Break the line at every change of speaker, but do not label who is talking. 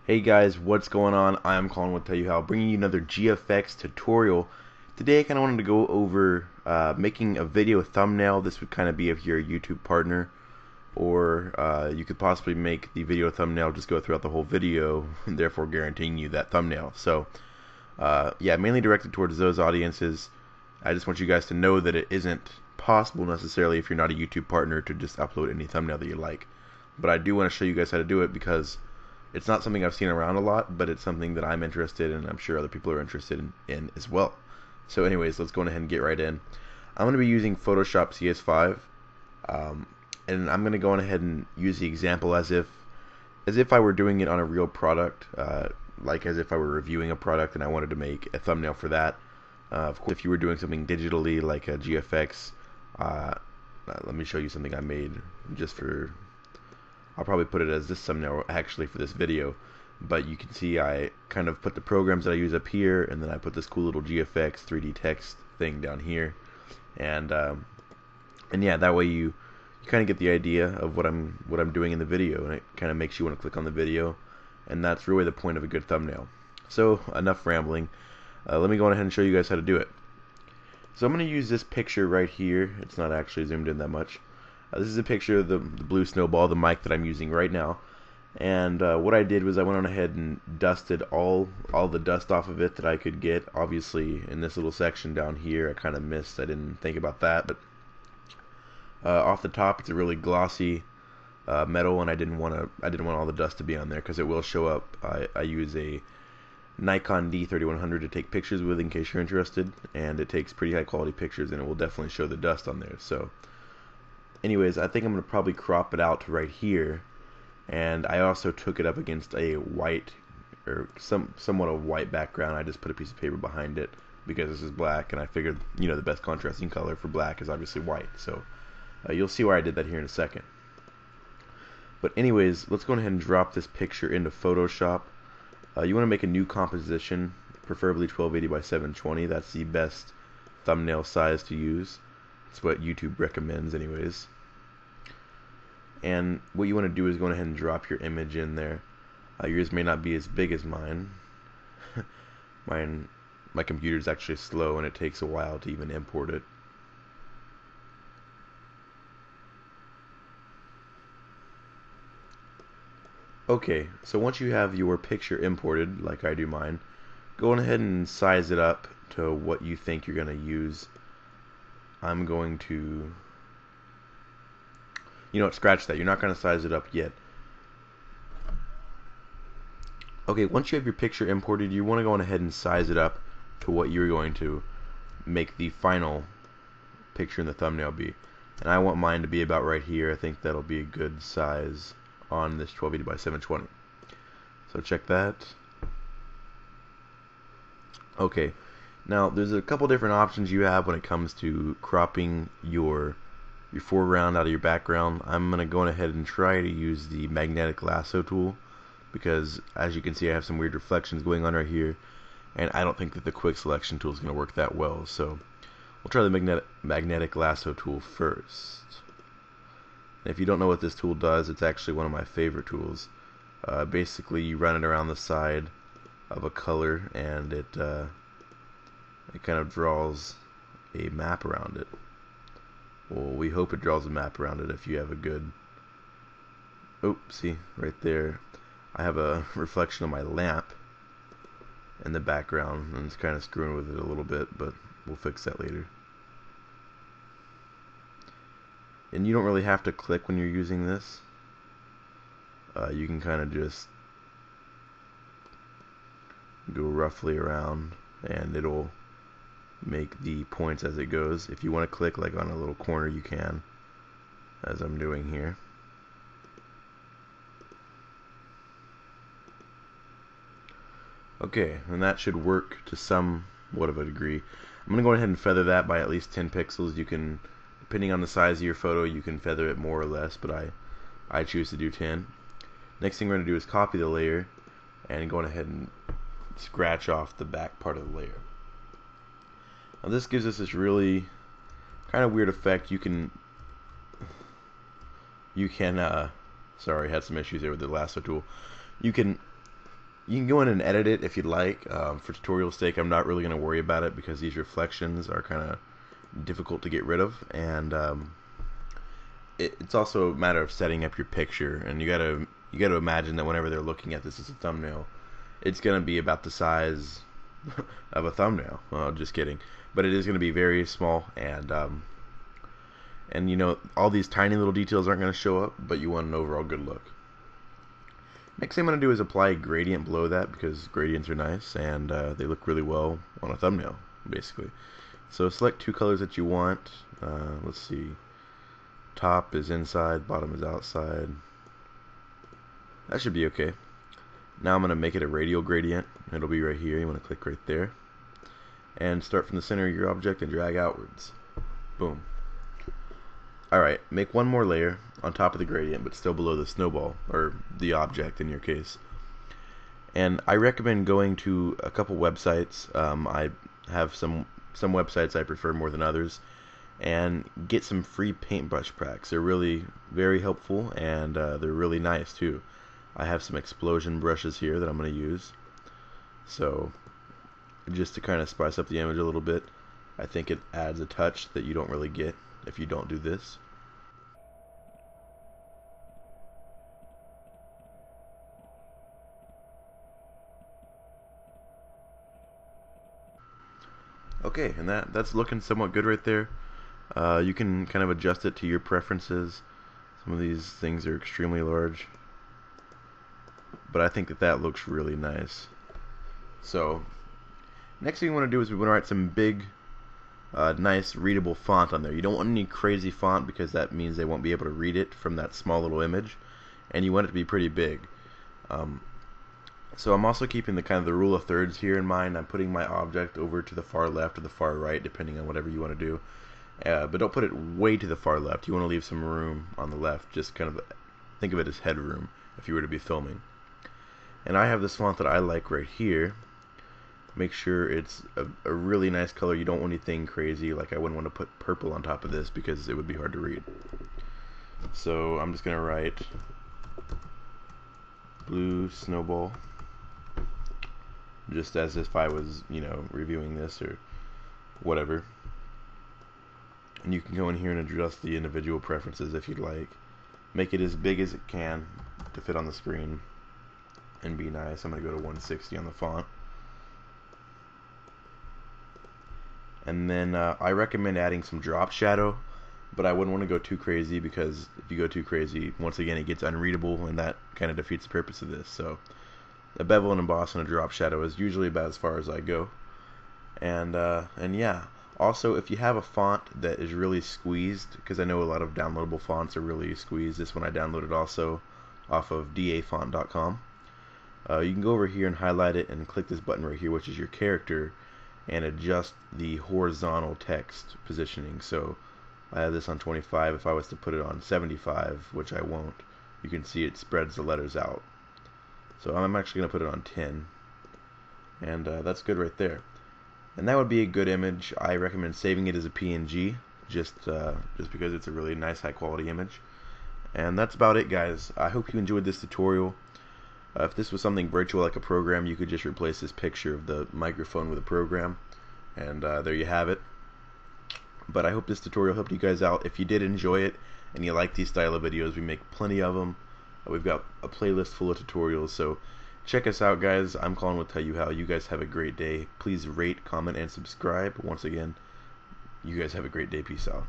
Hey guys, what's going on? I'm Colin with Tell You How, bringing you another GFX tutorial. Today I kind of wanted to go over making a video thumbnail. This would kind of be if you're a YouTube partner, or you could possibly make the video thumbnail just go throughout the whole video, and therefore guaranteeing you that thumbnail. So yeah, mainly directed towards those audiences. I just want you guys to know that it isn't possible necessarily if you're not a YouTube partner to just upload any thumbnail that you like. But I do want to show you guys how to do it because it's not something I've seen around a lot, but it's something that I'm interested in and I'm sure other people are interested in as well. So anyways, let's go ahead and get right in. I'm going to be using Photoshop CS5, and I'm going to go on ahead and use the example as if I were doing it on a real product, like as if I were reviewing a product and I wanted to make a thumbnail for that. Of course, if you were doing something digitally like a GFX, let me show you something I made just for... I'll probably put it as this thumbnail actually for this video, but you can see I kind of put the programs that I use up here, and then I put this cool little GFX 3D text thing down here, and yeah, that way you kind of get the idea of what I'm doing in the video, and it kind of makes you want to click on the video, and that's really the point of a good thumbnail. So enough rambling. Let me go on ahead and show you guys how to do it. So I'm going to use this picture right here. It's not actually zoomed in that much. This is a picture of the blue snowball, the mic that I'm using right now. And what I did was I went on ahead and dusted all the dust off of it that I could get. Obviously, in this little section down here, I kind of missed. I didn't think about that, but off the top, it's a really glossy metal, and I didn't want all the dust to be on there because it will show up. I use a Nikon D3100 to take pictures with, in case you're interested, and it takes pretty high quality pictures, and it will definitely show the dust on there. So anyways, I think I'm going to probably crop it out to right here, and I also took it up against a white, or somewhat of white background. I just put a piece of paper behind it because this is black, and I figured, you know, the best contrasting color for black is obviously white. So you'll see why I did that here in a second. But anyways, let's go ahead and drop this picture into Photoshop. You want to make a new composition, preferably 1280 by 720. That's the best thumbnail size to use. It's what YouTube recommends anyways. And what you want to do is go ahead and drop your image in there. Yours may not be as big as mine. My computer's actually slow and it takes a while to even import it. Okay, so once you have your picture imported, like I do mine, go on ahead and size it up to what you think you're going to use. I'm going to, you know what, scratch that. You're not going to size it up yet. Okay, once you have your picture imported, you want to go on ahead and size it up to what you're going to make the final picture in the thumbnail be. And I want mine to be about right here. I think that'll be a good size on this 1280 by 720. So check that. Okay. Now, there's a couple different options you have when it comes to cropping your foreground out of your background. I'm going to go ahead and try to use the magnetic lasso tool because, as you can see, I have some weird reflections going on right here, and I don't think that the quick selection tool is going to work that well. So we'll try the magnetic lasso tool first. And if you don't know what this tool does, it's actually one of my favorite tools. Basically, you run it around the side of a color, and it kind of draws a map around it. Well, we hope it draws a map around it if you have a good... Oh, see, right there. I have a reflection of my lamp in the background, and it's kind of screwing with it a little bit, but we'll fix that later. And you don't really have to click when you're using this. You can kind of just go roughly around, and it'll make the points as it goes. If you want to click like on a little corner, you can, as I'm doing here. Okay, and that should work to somewhat of a degree. I'm going to go ahead and feather that by at least 10 pixels. You can, depending on the size of your photo, you can feather it more or less, but I choose to do 10. Next thing we're going to do is copy the layer and go ahead and scratch off the back part of the layer. Now this gives us this really kind of weird effect. You can sorry, had some issues there with the lasso tool. You can You can go in and edit it if you'd like. For tutorial sake, I'm not really going to worry about it because these reflections are kind of difficult to get rid of, and it's also a matter of setting up your picture. And you gotta imagine that whenever they're looking at this as a thumbnail, it's going to be about the size of a thumbnail. Well, just kidding, but it is going to be very small, and you know, all these tiny little details aren't going to show up, but you want an overall good look. Next thing I'm going to do is apply a gradient below that, because gradients are nice and they look really well on a thumbnail, basically. So select two colors that you want. Let's see, top is inside, bottom is outside. That should be okay. Now I'm going to make it a radial gradient. It'll be right here. You want to click right there and start from the center of your object and drag outwards. Boom. Alright, make one more layer on top of the gradient, but still below the snowball, or the object in your case. And I recommend going to a couple websites. I have some websites I prefer more than others, and get some free paintbrush packs. They're really very helpful, and they're really nice too. I have some explosion brushes here that I'm going to use. So, just to kind of spice up the image a little bit, I think it adds a touch that you don't really get if you don't do this. Okay, and that's looking somewhat good right there. You can kind of adjust it to your preferences. Some of these things are extremely large, but I think that looks really nice. So next thing you want to do is we want to write some big nice readable font on there. You don't want any crazy font, because that means they won't be able to read it from that small little image, and you want it to be pretty big. So I'm also keeping the kind of the rule of thirds here in mind. I'm putting my object over to the far left or the far right, depending on whatever you want to do. But don't put it way to the far left. You want to leave some room on the left. Just kind of think of it as headroom if you were to be filming. And I have this font that I like right here. Make sure it's a really nice color. You don't want anything crazy. Like, I wouldn't want to put purple on top of this because it would be hard to read. So I'm just going to write blue snowball, just as if I was, you know, reviewing this or whatever. And you can go in here and adjust the individual preferences if you'd like. Make it as big as it can to fit on the screen and be nice. I'm going to go to 160 on the font. And then I recommend adding some drop shadow, but I wouldn't want to go too crazy, because if you go too crazy, once again, it gets unreadable, and that kind of defeats the purpose of this. So a bevel and emboss and a drop shadow is usually about as far as I go. And yeah. Also, if you have a font that is really squeezed, because I know a lot of downloadable fonts are really squeezed. This one I downloaded also off of dafont.com. You can go over here and highlight it and click this button right here, which is your character, and adjust the horizontal text positioning. So I have this on 25. If I was to put it on 75, which I won't, you can see it spreads the letters out. So I'm actually going to put it on 10, and that's good right there. And that would be a good image. I recommend saving it as a PNG, just because it's a really nice, high quality image. And that's about it, guys. I hope you enjoyed this tutorial. If this was something virtual like a program, you could just replace this picture of the microphone with a program, and there you have it. But I hope this tutorial helped you guys out. If you did enjoy it and you like these style of videos, we make plenty of them. We've got a playlist full of tutorials, so check us out, guys. I'm Colin with Tell You How. You guys have a great day. Please rate, comment, and subscribe. Once again, you guys have a great day. Peace out.